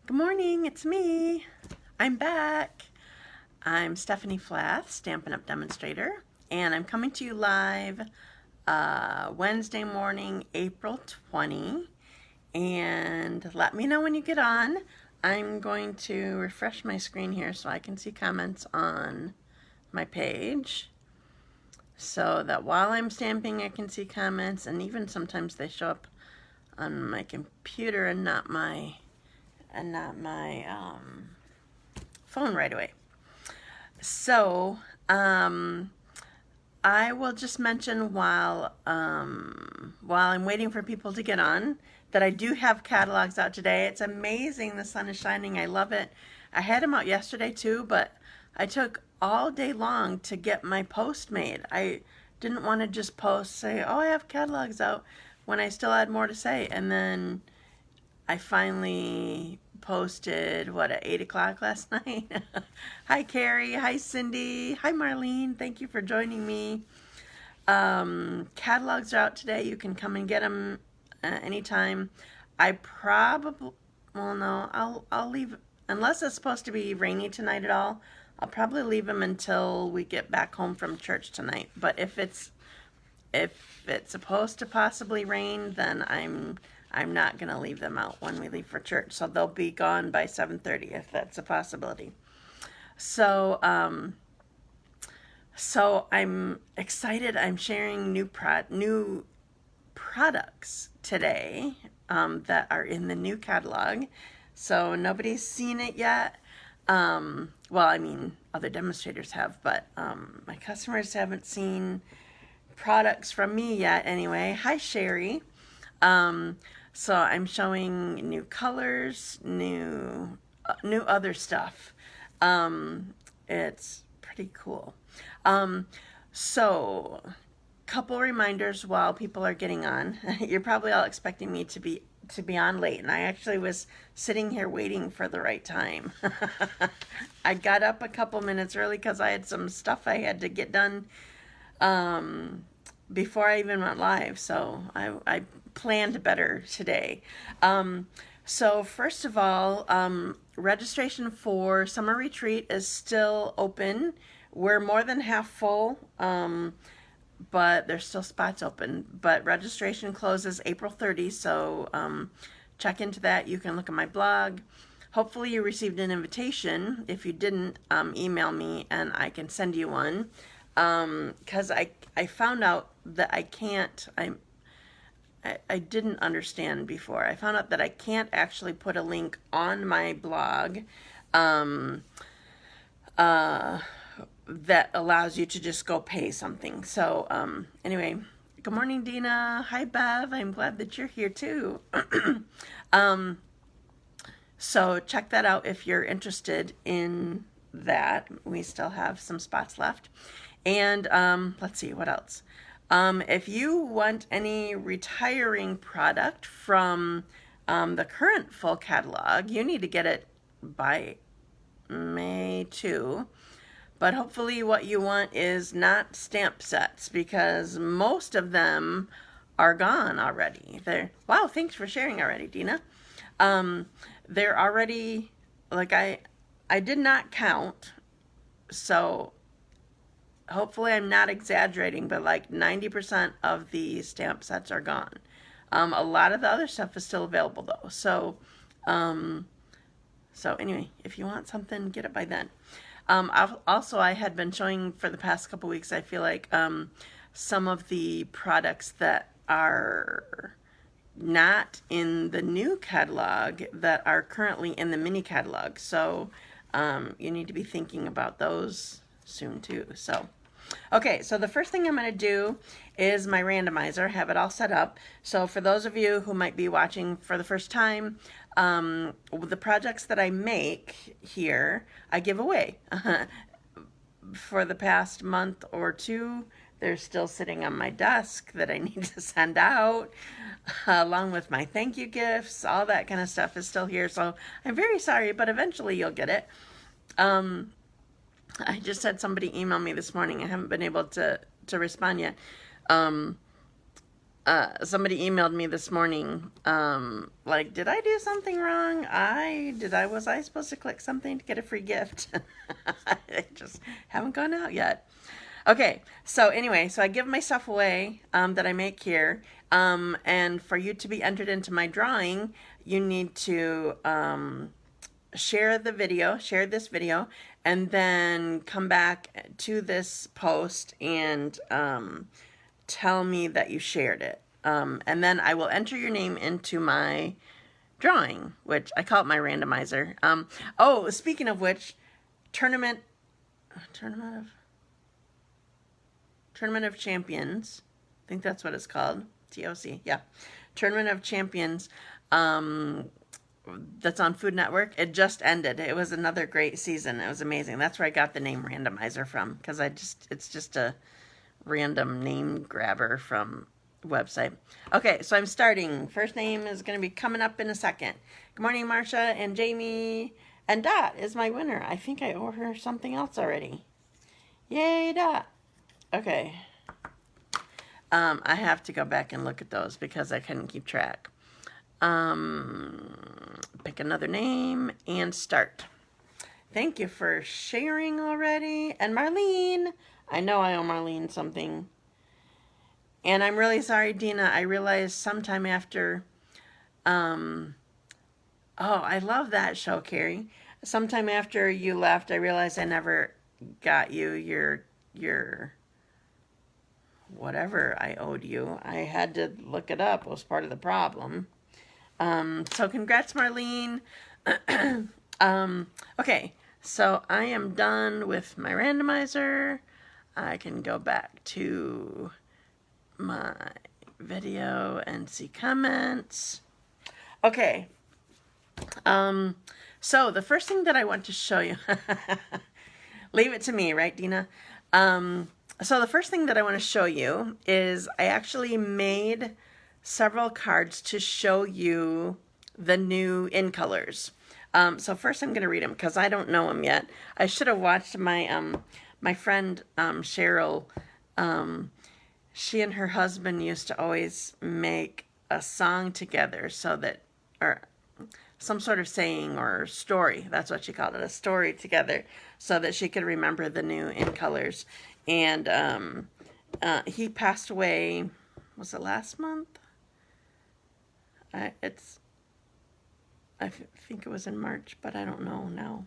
Good morning, it's me. I'm back. I'm Stephanie Flath, Stampin' Up! Demonstrator, and I'm coming to you live Wednesday morning, April 20. And let me know when you get on. I'm going to refresh my screen here so I can see comments on my page, so that while I'm stamping I can see comments, and even sometimes they show up on my computer and not my phone right away. So I will just mention while I'm waiting for people to get on that I do have catalogs out today. It's amazing. The sun is shining. I love it. I had them out yesterday too, but I took all day long to get my post made. I didn't want to just say, oh, I have catalogs out, when I still had more to say. And then I finally posted, at 8 o'clock last night? Hi, Carrie. Hi, Cindy. Hi, Marlene. Thank you for joining me. Catalogs are out today. You can come and get them anytime. I probably, no, I'll leave, unless it's supposed to be rainy tonight at all, I'll probably leave them until we get back home from church tonight. But if it's supposed to possibly rain, then I'm not going to leave them out when we leave for church. So they'll be gone by 7:30 if that's a possibility. So I'm excited. I'm sharing new products today that are in the new catalog. So nobody's seen it yet. Other demonstrators have, but my customers haven't seen products from me yet anyway. Hi, Sherry. So I'm showing new colors, new other stuff. It's pretty cool. So couple reminders while people are getting on. You're probably all expecting me to be on late, and I actually was sitting here waiting for the right time. I got up a couple minutes early because I had some stuff I had to get done before I even went live, so I planned better today. So first of all, registration for Summer Retreat is still open. We're more than half full, but there's still spots open. But registration closes April 30, so check into that. You can look at my blog. Hopefully you received an invitation. If you didn't, email me and I can send you one. Because I found out that I didn't understand before. I found out that I can't actually put a link on my blog that allows you to just go pay something. So anyway, good morning, Dina. Hi, Bev. I'm glad that you're here too. So check that out if you're interested in that. We still have some spots left. And let's see, what else? If you want any retiring product from the current full catalog, you need to get it by May 2. But hopefully what you want is not stamp sets, because most of them are gone already. Wow, thanks for sharing already, Dina. They're already, like, I did not count, so hopefully I'm not exaggerating, but like 90% of the stamp sets are gone. A lot of the other stuff is still available though. So anyway, if you want something, get it by then. Also, I had been showing for the past couple weeks, I feel like some of the products that are not in the new catalog that are currently in the mini catalog. So you need to be thinking about those soon too. So okay, so the first thing I'm going to do is my randomizer, have it all set up. So for those of you who might be watching for the first time, the projects that I make here, I give away. For the past month or two, they're still sitting on my desk that I need to send out, along with my thank you gifts. All that kind of stuff is still here. So I'm very sorry, but eventually you'll get it. I just had somebody email me this morning. I haven't been able to respond yet. somebody emailed me this morning, like, did I do something wrong? Was I supposed to click something to get a free gift? I just haven't gone out yet. Okay, so anyway, so I give my stuff away that I make here, and for you to be entered into my drawing, you need to share this video, and then come back to this post and tell me that you shared it. And then I will enter your name into my drawing, which I call it my randomizer. Oh, speaking of which, Tournament of Champions, I think that's what it's called. TOC, yeah. Tournament of Champions, that's on Food Network. It just ended. It was another great season. It was amazing. That's where I got the name randomizer from, because it's just a random name grabber from website. Okay, so I'm starting. First name is going to be coming up in a second. Good morning, Marcia and Jamie. And Dot is my winner. I think I owe her something else already. Yay, Dot. Okay. I have to go back and look at those because I couldn't keep track. Pick another name and start. Thank you for sharing already. And Marlene, I know I owe Marlene something. And I'm really sorry, Dina. I realized sometime after, oh, I love that show, Carrie. Sometime after you left, I realized I never got you your whatever I owed you. I had to look it up. It was part of the problem. So congrats, Marlene. Okay, so I am done with my randomizer. I can go back to my video and see comments. Okay. So the first thing that I want to show you, leave it to me, right, Dina? So the first thing that I want to show you is I actually made several cards to show you the new in colors. So first I'm going to read them because I don't know them yet. I should have watched my my friend Cheryl. She and her husband used to always make a song together, so that, or some sort of saying or story. That's what she called it, a story together, so that she could remember the new in colors. And he passed away. Was it last month? I think it was in March, but I don't know now.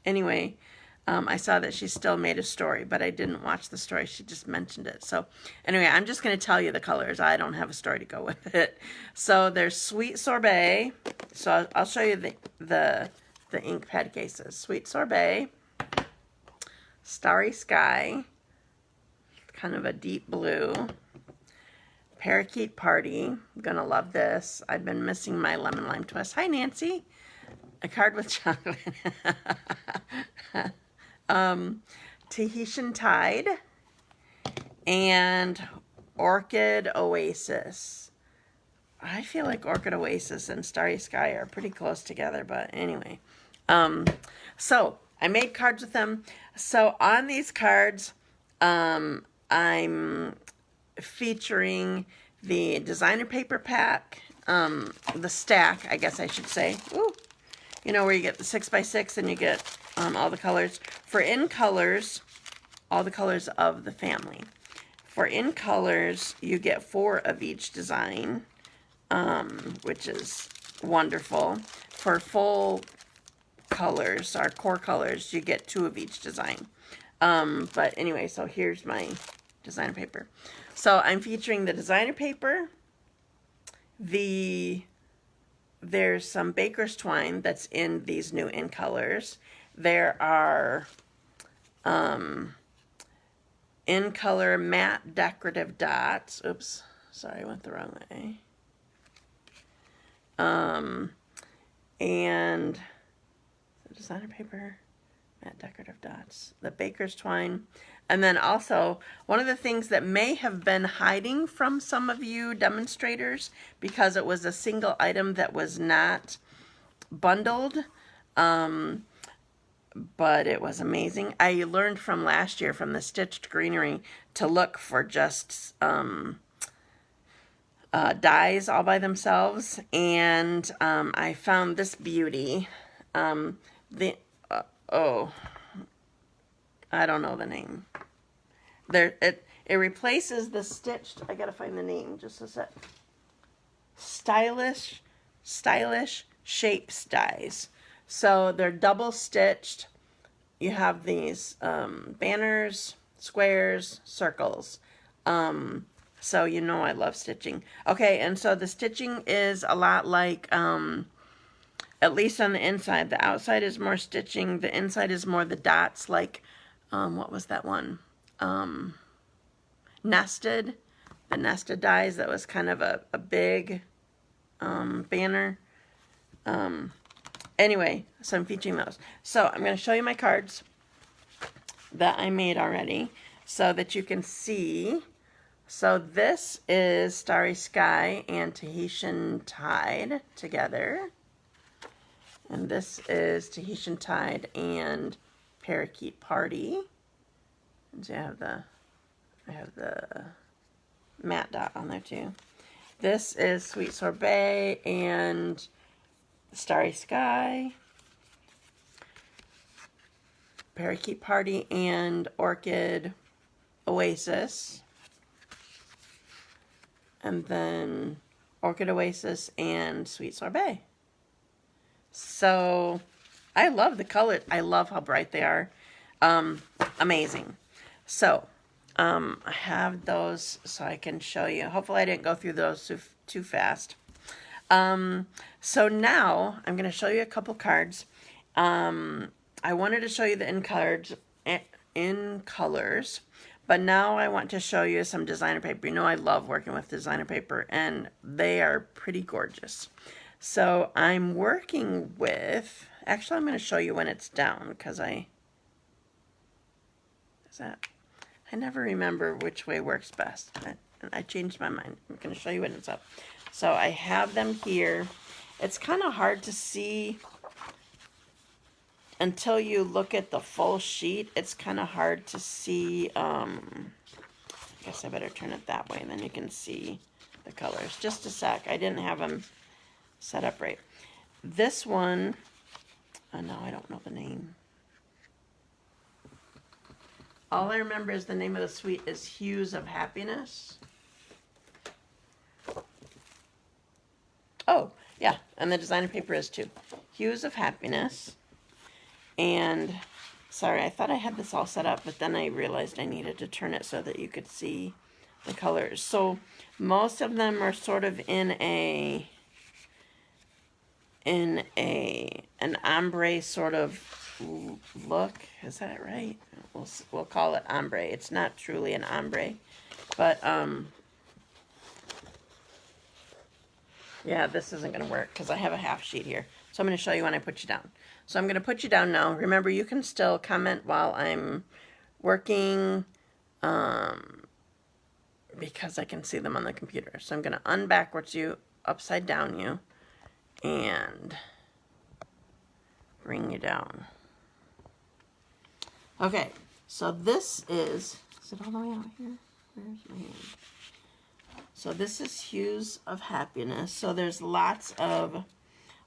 Anyway, I saw that she still made a story, but I didn't watch the story. She just mentioned it. So anyway, I'm just going to tell you the colors. I don't have a story to go with it. So there's Sweet Sorbet. So I'll show you the ink pad cases. Sweet Sorbet, Starry Sky, kind of a deep blue, Parakeet Party. I'm gonna love this. I've been missing my lemon lime twist. Hi, Nancy. A card with chocolate. Tahitian Tide and Orchid Oasis. I feel like Orchid Oasis and Starry Sky are pretty close together, but anyway. So I made cards with them. So on these cards, I'm featuring the designer paper pack, the stack, I guess I should say. Ooh. You know, where you get the 6x6 and you get all the colors. For in colors, all the colors of the family. For in colors, you get 4 of each design, which is wonderful. For full colors, our core colors, you get 2 of each design. But anyway, so here's my designer paper. So I'm featuring the designer paper. There's some baker's twine that's in these new in colors. There are in color matte decorative dots. Oops, sorry, I went the wrong way. And the designer paper, matte decorative dots, the baker's twine. And then also, one of the things that may have been hiding from some of you demonstrators, because it was a single item that was not bundled, but it was amazing. I learned from last year from the Stitched Greenery to look for just dies all by themselves, and I found this beauty. The oh, I don't know the name. There, it replaces the stitched. I gotta find the name. Just a sec. Stylish shapes dies. So they're double stitched. You have these banners, squares, circles. So you know I love stitching. Okay, and so the stitching is a lot like, at least on the inside. The outside is more stitching. The inside is more the dots, like, what was that one? Nested. The nested dies. That was kind of a big banner. Anyway, so I'm featuring those. So I'm going to show you my cards that I made already so that you can see. So this is Starry Sky and Tahitian Tide together. And this is Tahitian Tide and Parakeet Party. And I have the matte dot on there too. This is Sweet Sorbet and Starry Sky, Parakeet Party and Orchid Oasis, and then Orchid Oasis and Sweet Sorbet. So I love the color. I love how bright they are. Amazing. So I have those so I can show you. Hopefully I didn't go through those too fast. So now I'm going to show you a couple cards. I wanted to show you the in colors, but now I want to show you some designer paper. You know I love working with designer paper, and they are pretty gorgeous. So I'm working with, actually I'm going to show you when it's down, because I never remember which way works best. I changed my mind. I'm going to show you when it's up. So I have them here. It's kind of hard to see until you look at the full sheet. It's kind of hard to see. I guess I better turn it that way, and then you can see the colors. Just a sec. I didn't have them set up right. This one, oh no, I don't know the name. All I remember is the name of the suite is Hues of Happiness. Oh, yeah, and the designer paper is too. Hues of Happiness. And, sorry, I thought I had this all set up, but then I realized I needed to turn it so that you could see the colors. So, most of them are sort of in an ombre sort of look. Is that right? We'll call it ombre. It's not truly an ombre, but yeah, this isn't going to work because I have a half sheet here. So I'm going to show you when I put you down. So I'm going to put you down now. Remember, you can still comment while I'm working because I can see them on the computer. So I'm going to unbackwards you, upside down you, and bring you down. Okay, so this is it all the way out here? Where's my hand? So this is Hues of Happiness. So there's lots of,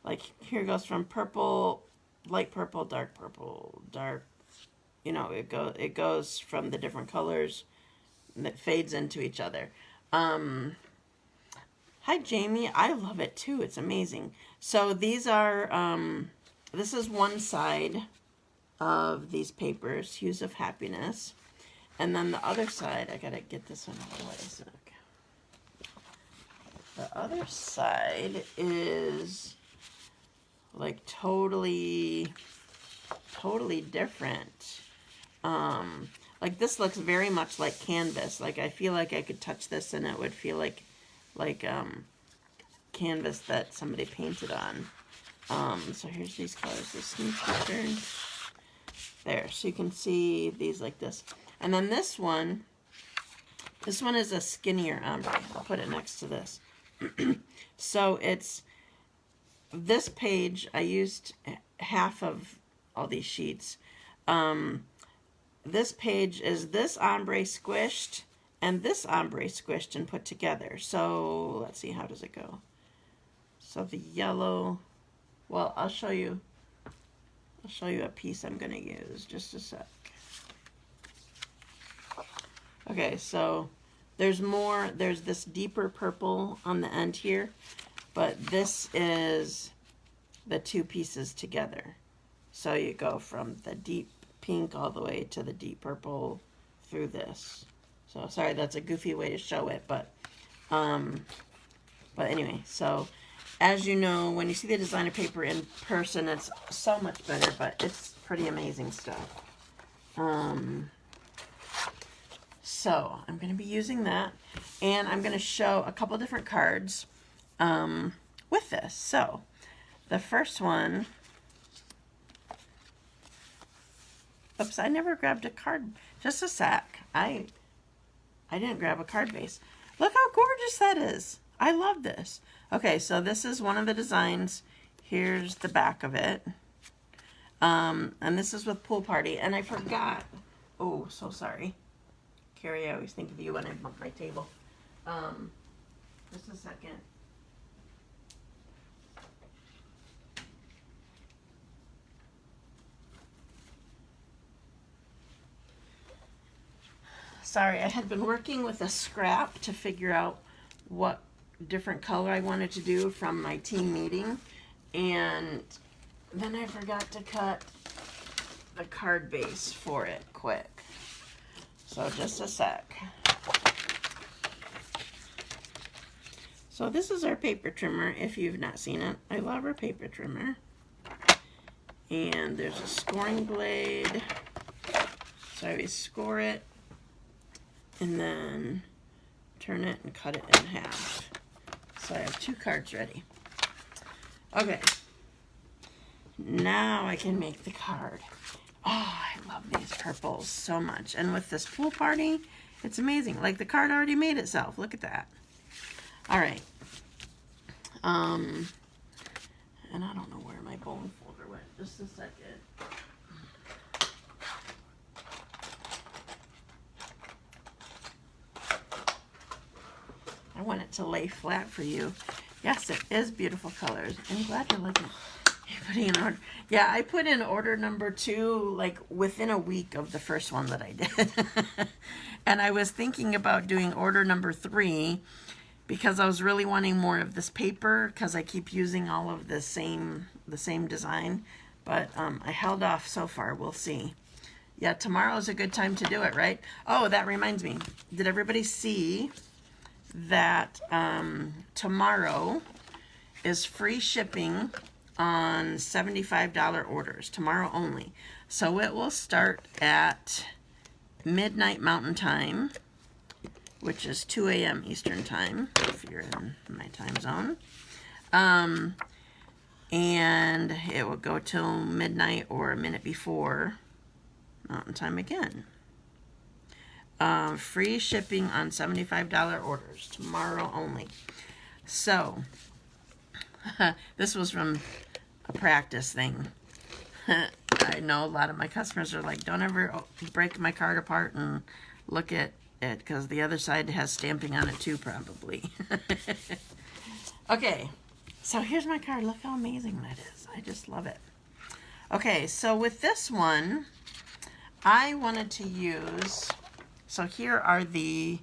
like, here goes from purple, light purple, dark, you know, it goes from the different colors that fades into each other. Hi, Jamie. I love it, too. It's amazing. So these are, this is one side of these papers, Hues of Happiness. And then the other side, I got to get this one out of the way. So, okay. The other side is like totally different. Like this looks very much like canvas. Like I feel like I could touch this and it would feel like canvas that somebody painted on. So here's these colors. This needs to turn there, so you can see these like this. And then this one is a skinnier ombre. I'll put it next to this. So it's this page. I used half of all these sheets. This page is this ombre squished, and this ombre squished and put together. So let's see, how does it go? So the yellow, well, I'll show you a piece I'm going to use. Just a sec. Okay, so there's this deeper purple on the end here, but this is the two pieces together. So you go from the deep pink all the way to the deep purple through this. So sorry, that's a goofy way to show it, but anyway, so as you know, when you see the designer paper in person, it's so much better, but it's pretty amazing stuff. So I'm going to be using that, and I'm going to show a couple different cards with this. So the first one, oops, I never grabbed a card. Just a sec. I didn't grab a card base. Look how gorgeous that is. I love this. Okay, so this is one of the designs. Here's the back of it. And this is with Pool Party. And I forgot. Oh, so sorry. Carrie, I always think of you when I bump my table. Just a second. Sorry, I had been working with a scrap to figure out what different color I wanted to do from my team meeting, and then I forgot to cut the card base for it quick. So just a sec. So this is our paper trimmer, if you've not seen it. I love our paper trimmer. And there's a scoring blade. So I always score it and then turn it and cut it in half. So I have two cards ready. Okay. Now I can make the card. Oh, I love these purples so much. And with this Pool Party, it's amazing. Like, the card already made itself. Look at that. All right. And I don't know where my bone folder went. Just a second. I want it to lay flat for you. Yes, it is beautiful colors. I'm glad you're looking. You're putting in order. Yeah, I put in order number 2 like within a week of the first one that I did. And I was thinking about doing order number 3 because I was really wanting more of this paper because I keep using all of the same design. But I held off so far. We'll see. Yeah, tomorrow is a good time to do it, right? Oh, that reminds me. Did everybody see that tomorrow is free shipping on $75 orders, tomorrow only. So it will start at midnight Mountain Time, which is 2 a.m. Eastern Time, if you're in my time zone. And it will go till midnight or a minute before Mountain Time again. Free shipping on $75 orders, tomorrow only. So, this was from a practice thing. I know a lot of my customers are like, don't ever break my card apart and look at it, because the other side has stamping on it too, probably. Okay, so here's my card. Look how amazing that is. I just love it. Okay, so with this one, I wanted to use... So here are the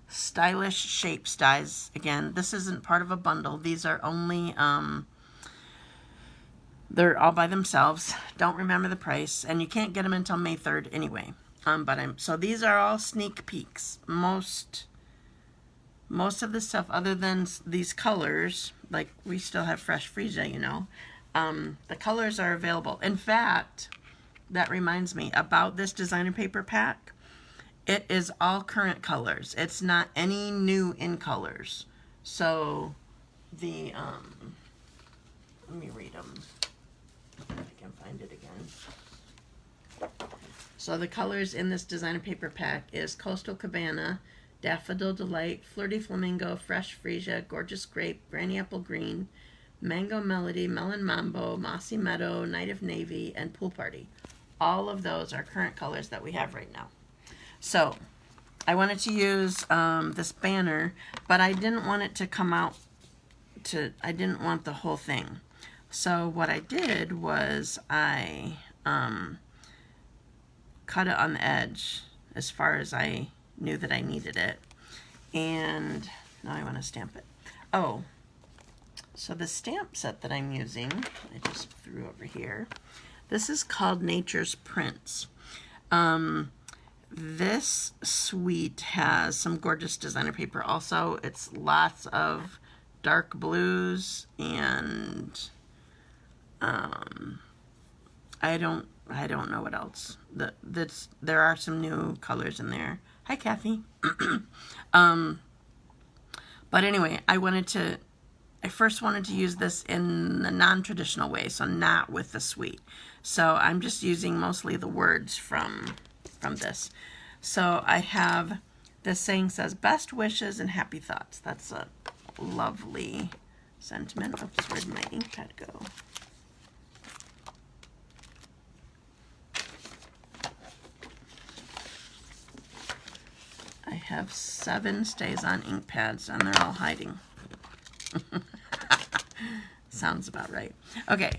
stylish shape dies. Again, this isn't part of a bundle. These are only, they're all by themselves. Don't remember the price. And you can't get them until May 3rd anyway. So these are all sneak peeks. Most of the stuff other than these colors, like we still have fresh freesia, you know. The colors are available. In fact, that reminds me about this designer paper pack. It is all current colors. It's not any new in colors. So the, let me read them. If I can find it again. So the colors in this designer paper pack is Coastal Cabana, Daffodil Delight, Flirty Flamingo, Fresh Freesia, Gorgeous Grape, Granny Apple Green, Mango Melody, Melon Mambo, Mossy Meadow, Night of Navy, and Pool Party. All of those are current colors that we have right now. So, I wanted to use this banner, but I didn't want it to come out to, I didn't want the whole thing. So what I did was I cut it on the edge as far as I knew that I needed it. And now I want to stamp it. Oh, so the stamp set that I'm using, I just threw over here. This is called Nature's Prints. This suite has some gorgeous designer paper. Also, it's lots of dark blues and I don't know what else. There are some new colors in there. Hi, Kathy. But anyway, I first wanted to use this in the non-traditional way, so not with the suite. So I'm just using mostly the words from this. So I have this saying says, best wishes and happy thoughts. That's a lovely sentiment. Oops, where'd my ink pad go? I have 7 stays on ink pads and they're all hiding. Sounds about right. Okay,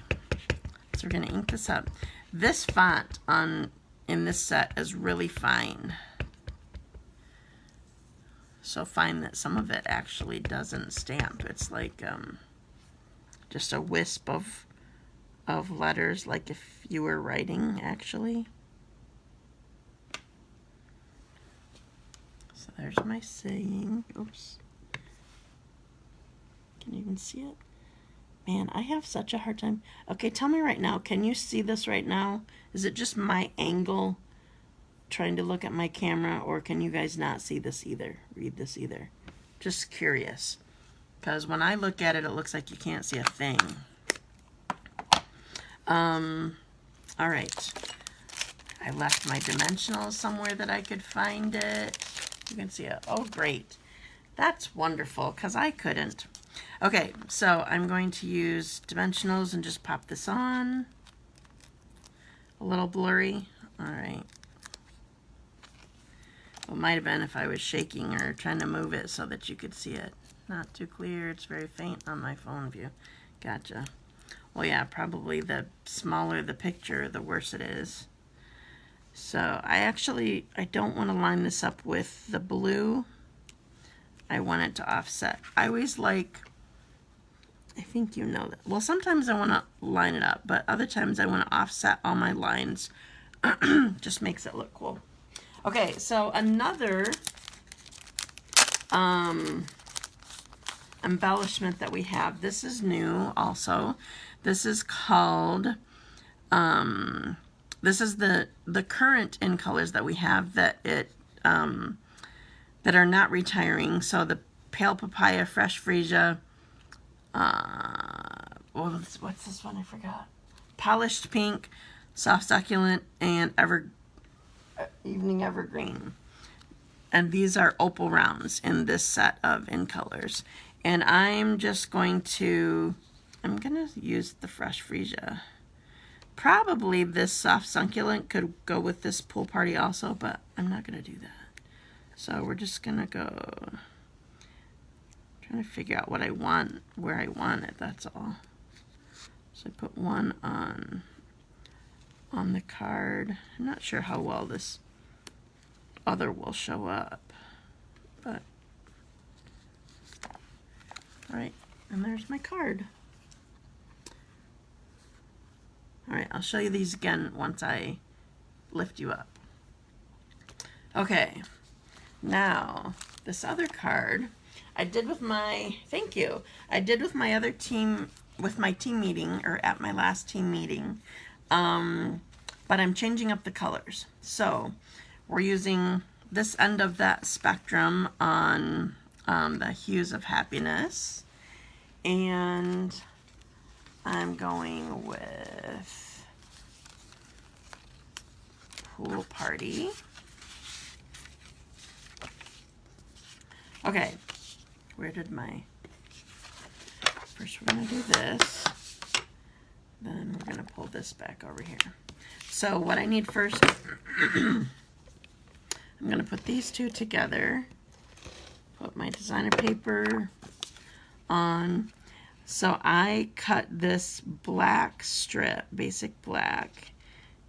so we're gonna ink this up. This font in this set is really fine. So fine that some of it actually doesn't stamp. It's like just a wisp of letters, like if you were writing actually. So there's my saying. Oops. Can you even see it? Man, I have such a hard time. Okay, tell me right now, can you see this right now? Is it just my angle trying to look at my camera, or can you guys not see this either? Read this either? Just curious. Because when I look at it, it looks like you can't see a thing. All right. I left my dimensionals somewhere that I could find it. You can see it. Oh, great. That's wonderful, because I couldn't. Okay, so I'm going to use dimensionals and just pop this on. A little blurry. All right. Well, it might have been if I was shaking or trying to move it so that you could see it. Not too clear. It's very faint on my phone view. Gotcha. Well, yeah, probably the smaller the picture, the worse it is. So I don't want to line this up with the blue. I want it to offset. I always like, I think you know that. Well, sometimes I want to line it up, but other times I want to offset all my lines. Just makes it look cool. Okay, so another embellishment that we have. This is new also. This is called, this is the current in colors that we have that that are not retiring. So the pale papaya, fresh freesia, what's this one? I forgot. Polished pink, soft succulent, and evening evergreen. And these are opal rounds in this set of in colors. And I'm just going to, use the fresh freesia. Probably this soft succulent could go with this pool party also, but I'm not going to do that. So we're just going to go, trying to figure out what I want, where I want it, that's all. So I put one on the card. I'm not sure how well this other will show up, but all right, and there's my card. All right, I'll show you these again once I lift you up. Okay, now this other card I did with my, thank you, I did with my other team, with my team meeting, or at my last team meeting, but I'm changing up the colors. So we're using this end of that spectrum on the Hues of Happiness, and I'm going with Pool Party. Okay, where did my, first we're going to do this, then we're going to pull this back over here. So what I need first, I'm going to put these two together. Put my designer paper on. So I cut this black strip, basic black,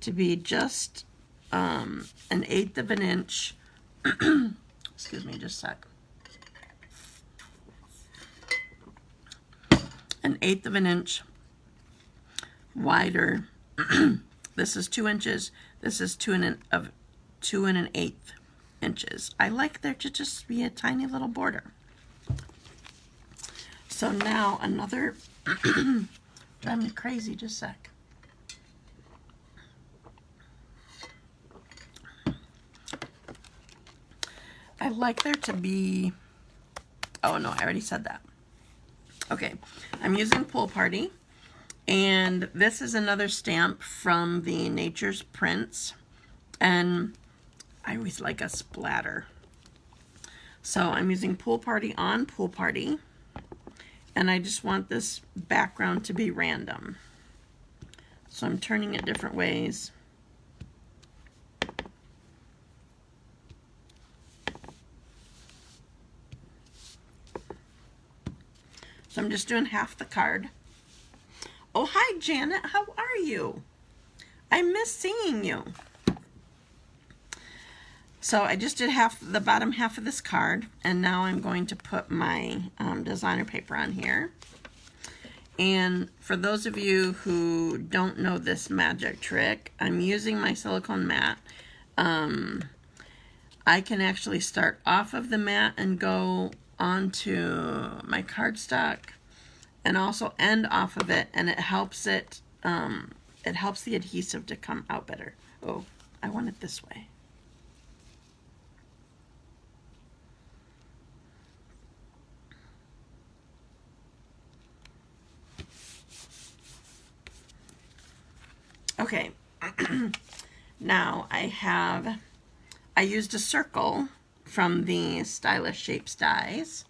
to be just an 1/8 of an inch. Excuse me, just a sec. 1/8 of an inch wider. This is 2 inches. This is 2 1/8 inches. I like there to just be a tiny little border. So now another, drive me crazy, just a sec. I like there to be, oh no, I already said that. Okay, I'm using Pool Party, and this is another stamp from the Nature's Prints, and I always like a splatter. So I'm using Pool Party on Pool Party, and I just want this background to be random. So I'm turning it different ways. So I'm just doing half the card. Oh, hi, Janet. How are you? I miss seeing you. So I just did the bottom half of this card, and now I'm going to put my designer paper on here. And for those of you who don't know this magic trick, I'm using my silicone mat. I can actually start off of the mat and go onto my cardstock, and also end off of it, and it helps the adhesive to come out better. Oh, I want it this way. Okay, now I used a circle from the Stylish Shapes dies.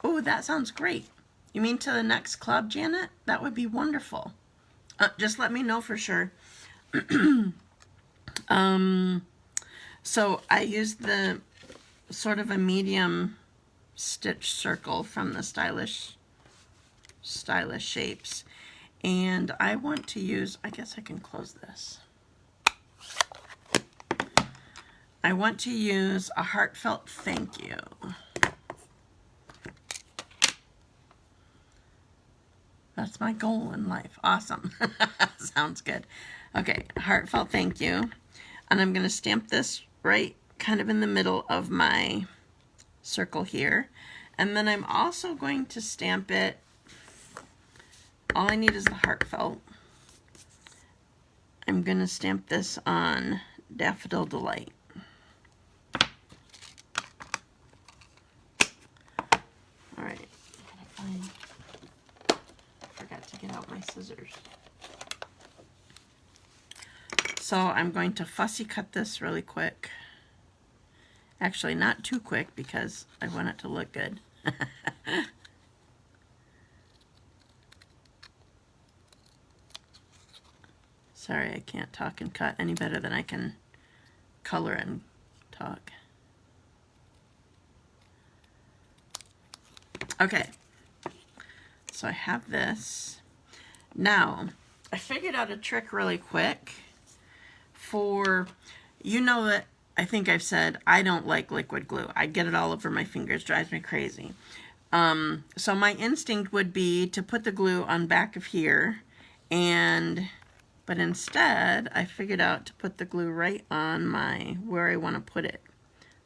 Oh, that sounds great. You mean to the next club, Janet? That would be wonderful. Just let me know for sure. So I used the sort of a medium stitch circle from the Stylish Shapes. And I want to use, I guess I can close this. I want to use a heartfelt thank you. That's my goal in life. Awesome. Sounds good. Okay, heartfelt thank you. And I'm going to stamp this right kind of in the middle of my circle here. And then I'm also going to stamp it. All I need is the heartfelt. I'm going to stamp this on Daffodil Delight. All right. Forgot to get out my scissors. So I'm going to fussy cut this really quick. Actually, not too quick because I want it to look good. Sorry, I can't talk and cut any better than I can color and talk. Okay, so I have this. Now, I figured out a trick really quick for, you know that I think I've said I don't like liquid glue. I get it all over my fingers, drives me crazy. So my instinct would be to put the glue on back of here, but instead I figured out to put the glue right on where I want to put it.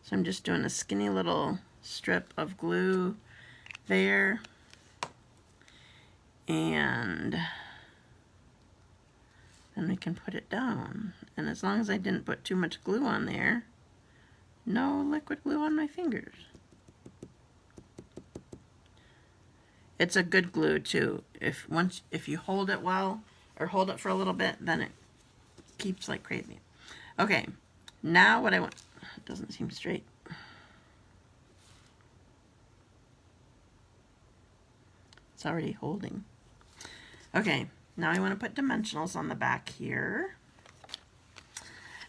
So I'm just doing a skinny little strip of glue there, and then we can put it down. And as long as I didn't put too much glue on there, no liquid glue on my fingers. It's a good glue too. If you hold it well, or hold it for a little bit, then it keeps like crazy. Okay, now what I want, it doesn't seem straight. It's already holding. Okay, now I want to put dimensionals on the back here.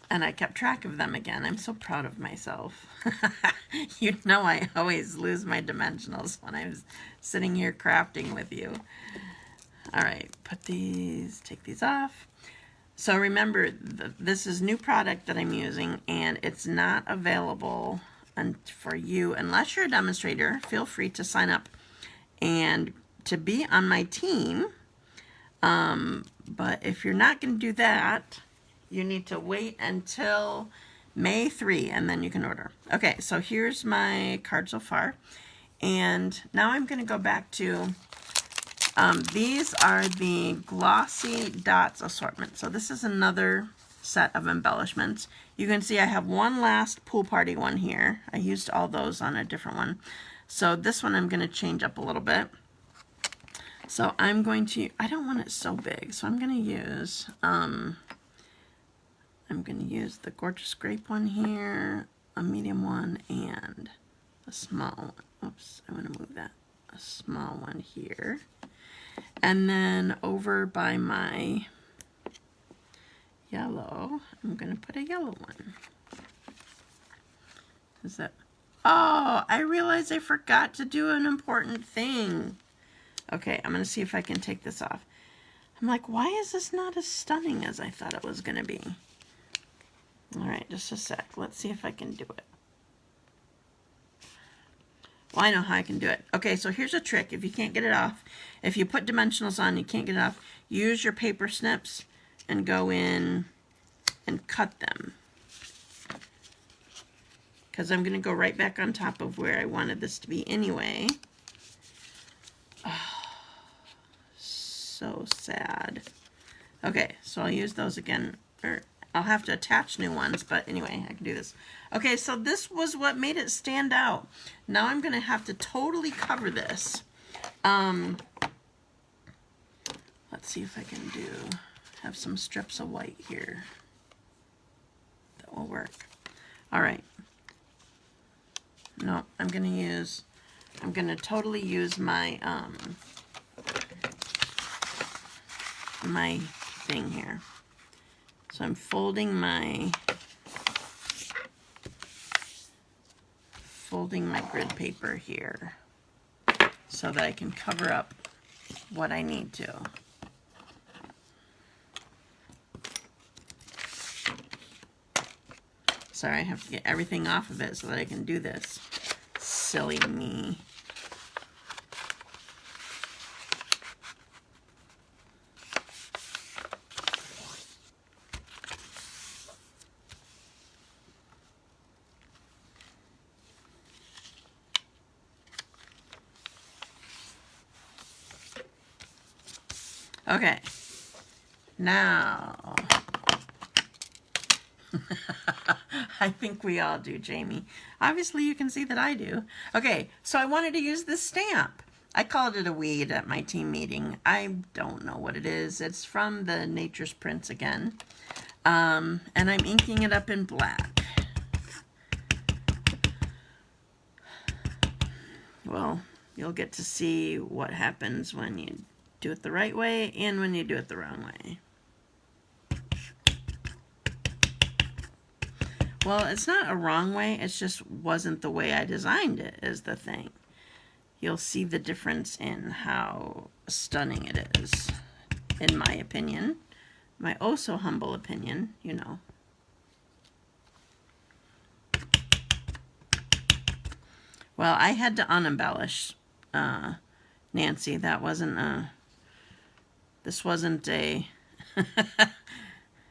And I kept track of them again. I'm so proud of myself. You know I always lose my dimensionals when I'm sitting here crafting with you. All right, take these off. So remember, this is new product that I'm using, and it's not available for you unless you're a demonstrator. Feel free to sign up and to be on my team. But if you're not going to do that, you need to wait until May 3 and then you can order. Okay, so here's my card so far. And now I'm going to go back to, these are the Glossy Dots assortment. So this is another set of embellishments. You can see I have one last pool party one here. I used all those on a different one. So this one I'm going to change up a little bit. So I'm going to, I don't want it so big, so I'm going to use, the Gorgeous Grape one here, a medium one, and a small one. Oops, I want to move that. A small one here. And then over by my yellow, I'm going to put a yellow one. Is that, oh, I realized I forgot to do an important thing. Okay, I'm going to see if I can take this off. I'm like, why is this not as stunning as I thought it was going to be? All right, just a sec. Let's see if I can do it. Well, I know how I can do it. Okay, so here's a trick. If you can't get it off, if you put dimensionals on, you can't get it off, use your paper snips and go in and cut them. Because I'm going to go right back on top of where I wanted this to be anyway. Oh, so sad. Okay, so I'll use those again, or I'll have to attach new ones, but anyway, I can do this. Okay, so this was what made it stand out. Now I'm going to have to totally cover this. Let's see if I can have some strips of white here. That will work. All right. No, I'm going to totally use my, my thing here. So I'm folding my grid paper here so that I can cover up what I need to. Sorry, I have to get everything off of it so that I can do this. Silly me. Okay, now, I think we all do, Jamie. Obviously, you can see that I do. Okay, so I wanted to use this stamp. I called it a weed at my team meeting. I don't know what it is. It's from the Nature's Prints again. And I'm inking it up in black. Well, you'll get to see what happens when you do it the right way and when you do it the wrong way. Well, it's not a wrong way, it just wasn't the way I designed it is the thing. You'll see the difference in how stunning it is, in my opinion. My oh so humble opinion, you know. Well, I had to unembellish, Nancy. That wasn't a... This wasn't a...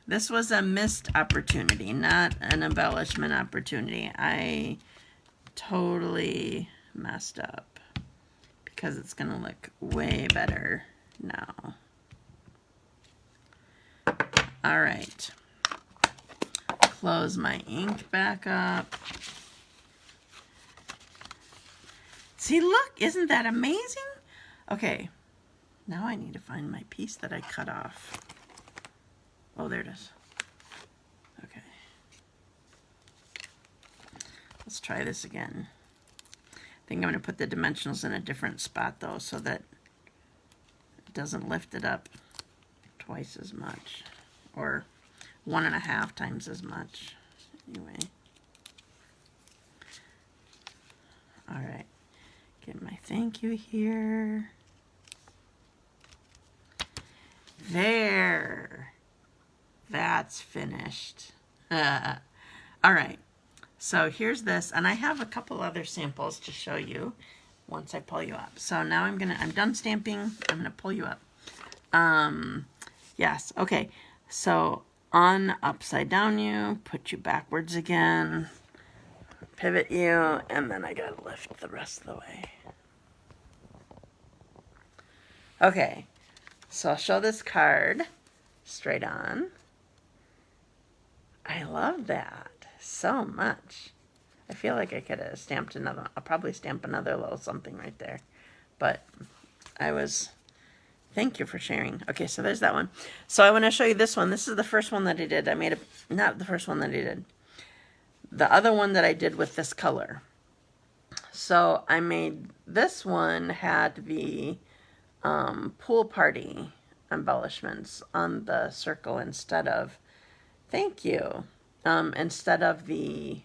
This was a missed opportunity, not an embellishment opportunity. I totally messed up because it's going to look way better now. All right. Close my ink back up. See, look, isn't that amazing? Okay, now I need to find my piece that I cut off. Oh, there it is. Okay. Let's try this again. I think I'm going to put the dimensionals in a different spot, though, so that it doesn't lift it up twice as much. Or 1.5 times as much. Anyway. All right. Get my thank you here. There. That's finished. All right. So here's this, and I have a couple other samples to show you once I pull you up. So now I'm done stamping. I'm gonna pull you up. Yes, okay. So on upside down you, put you backwards again, pivot you, and then I gotta lift the rest of the way. Okay, so I'll show this card straight on. I love that so much. I feel like I could have stamped another one. I'll probably stamp another little something right there. But thank you for sharing. Okay, so there's that one. So I want to show you this one. This is the first one that I did. Not the first one that I did. The other one that I did with this color. So I made, this one had the pool party embellishments on the circle instead of, thank you, instead of the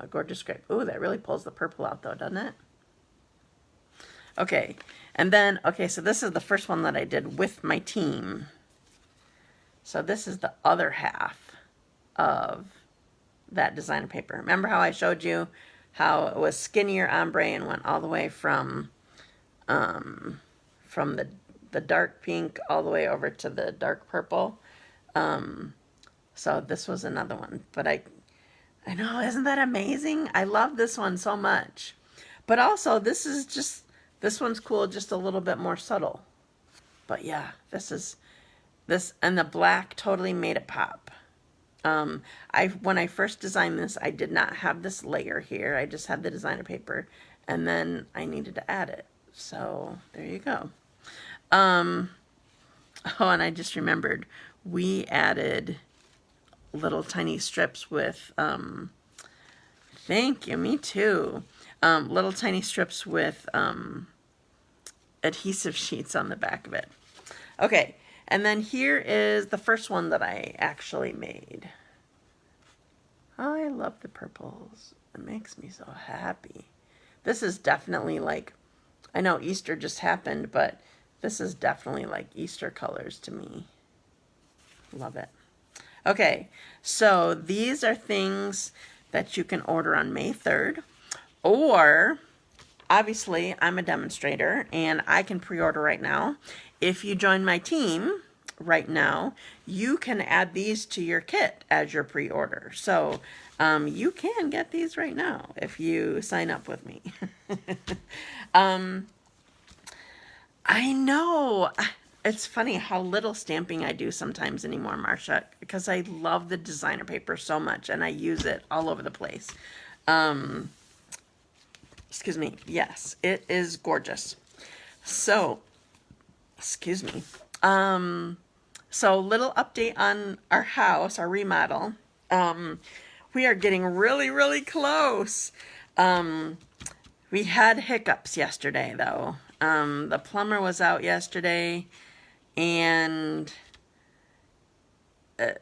gorgeous grape. Ooh, that really pulls the purple out though, doesn't it? Okay, and then, okay, so this is the first one that I did with my team. So this is the other half of that designer paper. Remember how I showed you how it was skinnier ombre and went all the way from the dark pink all the way over to the dark purple. So this was another one, but I know, isn't that amazing? I love this one so much. But also this one's cool, just a little bit more subtle. But yeah, this and the black totally made it pop. When I first designed this, I did not have this layer here. I just had the designer paper, and then I needed to add it. So there you go. Oh, and I just remembered, we added little tiny strips with, thank you, me too. Little tiny strips with adhesive sheets on the back of it. Okay, and then here is the first one that I actually made. I love the purples. It makes me so happy. This is definitely like, I know Easter just happened, but this is definitely like Easter colors to me. Love it. Okay, so these are things that you can order on May 3rd, or obviously I'm a demonstrator and I can pre-order right now. If you join my team right now, you can add these to your kit as your pre-order. So you can get these right now if you sign up with me. I know. It's funny how little stamping I do sometimes anymore, Marcia, because I love the designer paper so much and I use it all over the place. Excuse me. Yes, it is gorgeous. So, excuse me. So little update on our house, our remodel. We are getting really, really close. We had hiccups yesterday though. The plumber was out yesterday and it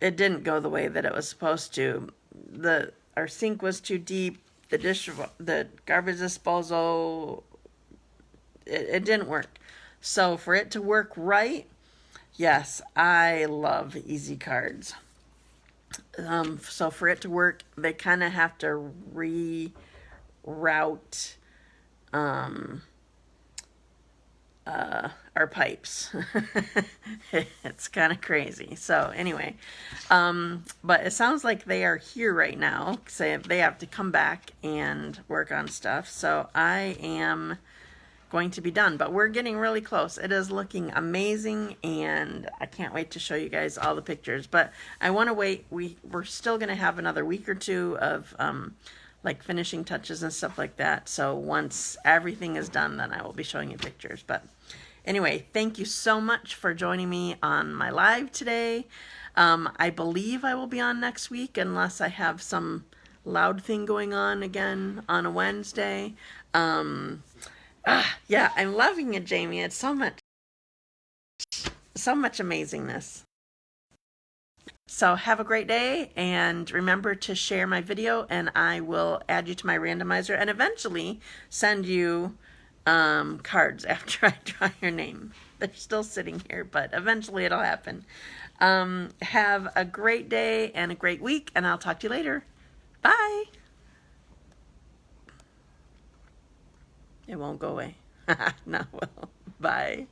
didn't go the way that it was supposed to. Our sink was too deep. The garbage disposal, it didn't work. So for it to work right, yes, I love easy cards. So for it to work, they kind of have to reroute our pipes. It's kind of crazy. So anyway, but it sounds like they are here right now. So they have to come back and work on stuff. So I am going to be done, but we're getting really close. It is looking amazing and I can't wait to show you guys all the pictures, but I want to wait. We're still going to have another week or two of like finishing touches and stuff like that. So once everything is done, then I will be showing you pictures. But anyway, thank you so much for joining me on my live today. I believe I will be on next week unless I have some loud thing going on again on a Wednesday. Yeah, I'm loving it, Jamie. It's so so much amazingness. So have a great day, and remember to share my video, and I will add you to my randomizer and eventually send you cards after I draw your name. They're still sitting here, but eventually it'll happen. Have a great day and a great week, and I'll talk to you later. Bye. It won't go away. No, it will. Bye.